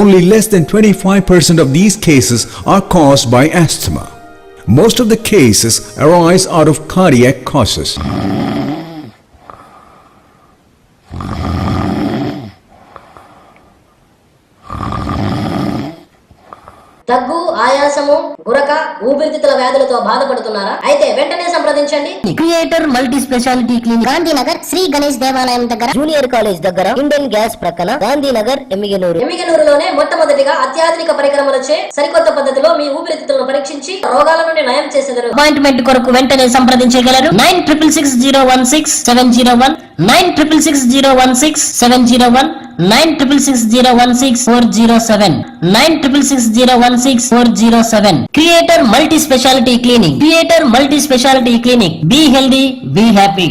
Only less than 25% of these cases are caused by asthma. Most of the cases arise out of cardiac causes. దగ్గు, ఆయాసము, గురక, ఊపిరితిత్తుల వ్యాధులతో బాధపడుతున్నారా? అయితే వెంటనే సంప్రదించండి Creator multi speciality clinic, Gandhinagar Shri Ganesh దేవాలయం దగ్గర, జూనియర్ కాలేజ్ దగ్గర, ఇండియన్ గ్యాస్ ప్రక్కన, గాంధీనగర్, ఎమ్మిగనూరు. ఎమ్మిగనూరులోనే మొట్టమొదటిగా అత్యాధునిక పరికరములచే సరికొత్త పద్ధతిలో మీ ఊపిరితిత్తులను పరీక్షించి రోగాల నుండి నయం చేసేదరు. అపాయింట్మెంట్ కొరకు వెంటనే సంప్రదించగలరు 9660167001, 9660167001, 9660164007, 9660164007. Creator multi speciality clinic. Creator multi speciality clinic. Be healthy, be happy.